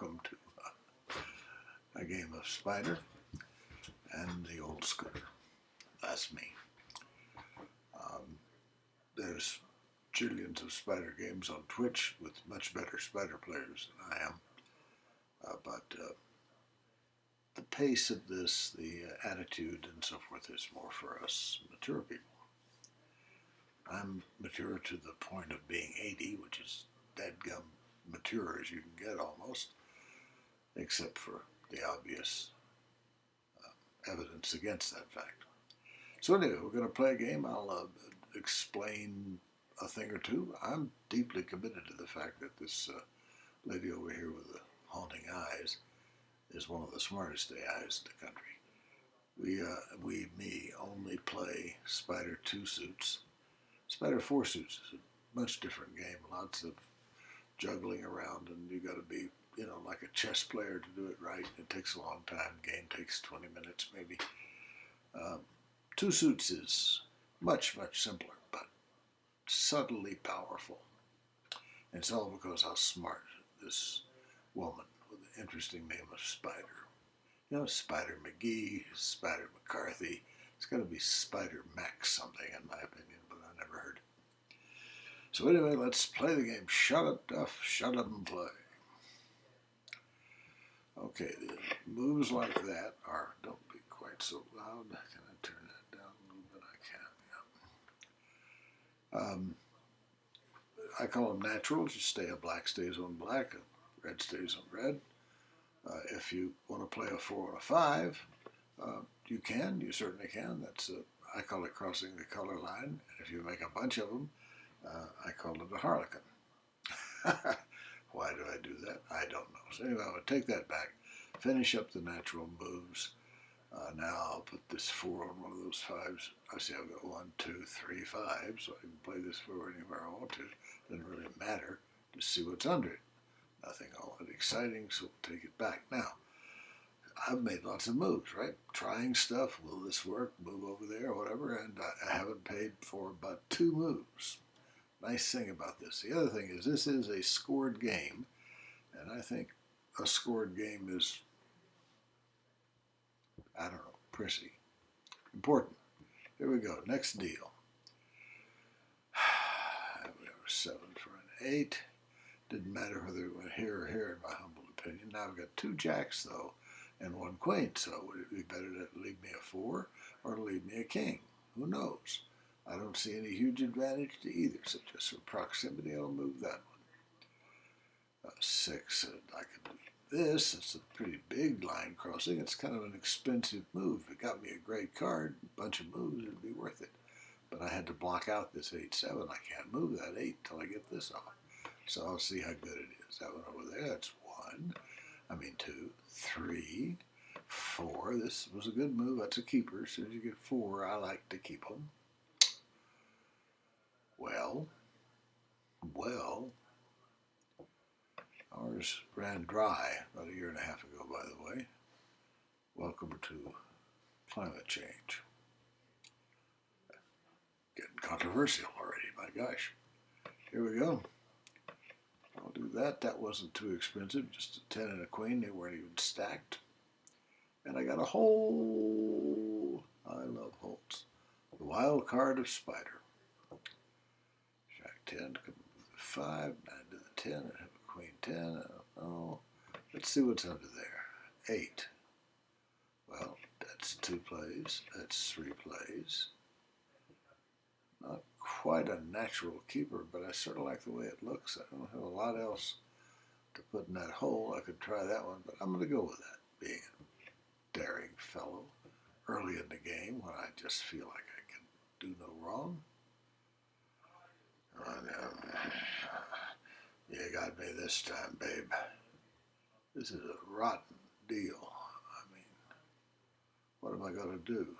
welcome to a game of Spider and the old scooter. That's me. There's jillions of Spider games on Twitch with much better Spider players than I am. But the pace of this, the attitude and so forth is more for us mature people. I'm mature to the point of being 80, which is deadgum mature as you can get almost, except for the obvious evidence against that fact. So anyway, we're going to play a game. I'll explain a thing or two. I'm deeply committed to the fact that this lady over here with the haunting eyes is one of the smartest AIs in the country. We only play Spider 2 suits. Spider 4 suits is a much different game. Lots of juggling around, and you got to be, like a chess player to do it right. It takes a long time. Game takes 20 minutes maybe. 2 suits is much, much simpler, but subtly powerful. And it's all because how smart this woman with the interesting name of Spider. Spider McGee, Spider McCarthy. It's got to be Spider Max something in my opinion, but I never heard it. So anyway, let's play the game. Shut up, Duff. Shut up and play. Okay, the moves like that are, don't be quite so loud. Can I turn that down a little bit? I can, yeah. I call them naturals. You stay a black stays on black, a red stays on red. If you want to play a 4 and a 5, you can. You certainly can. That's I call it crossing the color line. And if you make a bunch of them, I call it a harlequin. Why do I do that? I don't know. So anyway, I'm going to take that back, finish up the natural moves. Now I'll put this 4 on one of those 5s. I see I've got 1, 2, 3, 5, so I can play this 4 anywhere I want to. Doesn't really matter. Just see what's under it. Nothing all that exciting, so we'll take it back. Now, I've made lots of moves, right? Trying stuff. Will this work? Move over there, or whatever. And I haven't paid for but 2 moves. Nice thing about this. The other thing is this is a scored game, and I think a scored game is, I don't know, prissy. Important. Here we go. Next deal. We have a 7 for an 8. Didn't matter whether it went here or here, in my humble opinion. Now I've got 2 jacks, though, and 1 queen. So would it be better to leave me a 4 or to leave me a king? Who knows? I don't see any huge advantage to either. So just for proximity, I'll move that one. 6. I could do this. It's a pretty big line crossing. It's kind of an expensive move. If it got me a great card, a bunch of moves, it'd be worth it. But I had to block out this 8-7. I can't move that 8 until I get this off. So I'll see how good it is. That one over there, that's 2, 3, 4. This was a good move. That's a keeper. As soon as you get 4, I like to keep them. Well, ours ran dry about 1.5 years ago, by the way. Welcome to climate change. Getting controversial already, my gosh. Here we go. I'll do that. That wasn't too expensive. Just a 10 and a queen. They weren't even stacked. And I got a hole. I love holes. The wild card of Spider. Jack 10 to come with the 5. 9 to the 10. I have a queen 10. I don't know. Let's see what's under there. 8. Well, that's 2 plays. That's 3 plays. Not quite a natural keeper, but I sort of like the way it looks. I don't have a lot else to put in that hole. I could try that one, but I'm going to go with that, being a daring fellow early in the game when I just feel like I can do no wrong. You got me this time, babe. This is a rotten deal. I mean, what am I going to do?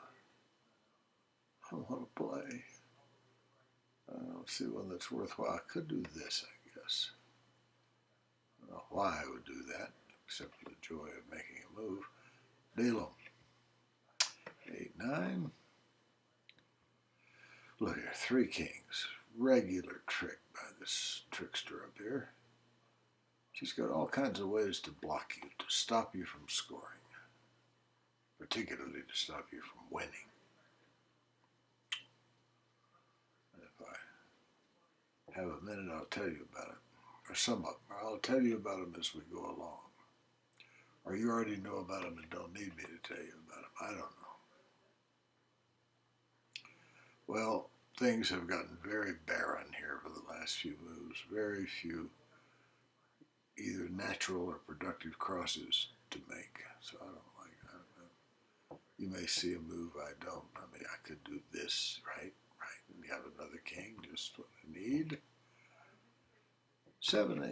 I want to play. I don't see one that's worthwhile. I could do this, I guess. I don't know why I would do that, except for the joy of making a move. Deal 'em. 8, 9. Look here, 3 kings. Regular trick by this trickster up here. She's got all kinds of ways to block you, to stop you from scoring, particularly to stop you from winning. If I have a minute, I'll tell you about it, or some of them, or I'll tell you about them as we go along. Or you already know about them and don't need me to tell you about them. I don't know. Well, things have gotten very barren here for the last few moves. Very few either natural or productive crosses to make. So I don't like that. You may see a move I don't. I mean, I could do this, right? Right. And you have another king, just what I need. 7, 8. I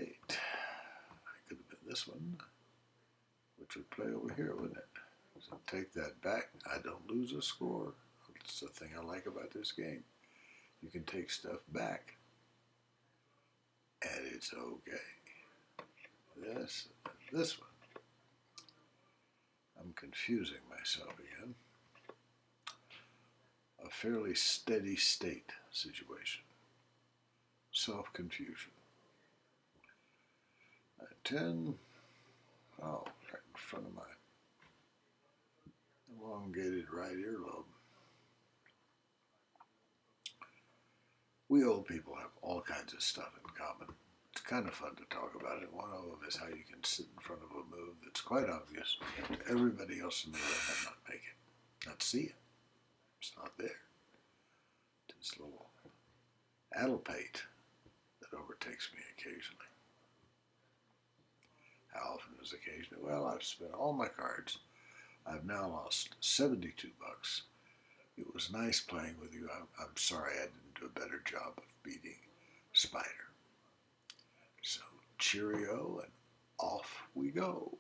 could have been this one, which would play over here, wouldn't it? So take that back. I don't lose a score. That's the thing I like about this game. You can take stuff back, and it's okay. This one. I'm confusing myself again. A fairly steady state situation. Self-confusion. 10. Oh, right in front of my elongated right earlobe. We old people have all kinds of stuff in common. It's kind of fun to talk about it. One of them is how you can sit in front of a move that's quite obvious to everybody else in the room and not make it, not see it. It's not there. This little addlepate that overtakes me occasionally. How often is occasionally? Well, I've spent all my cards. I've now lost 72 bucks. It was nice playing with you. I'm sorry I didn't do a better job of beating Spider. So cheerio, and off we go.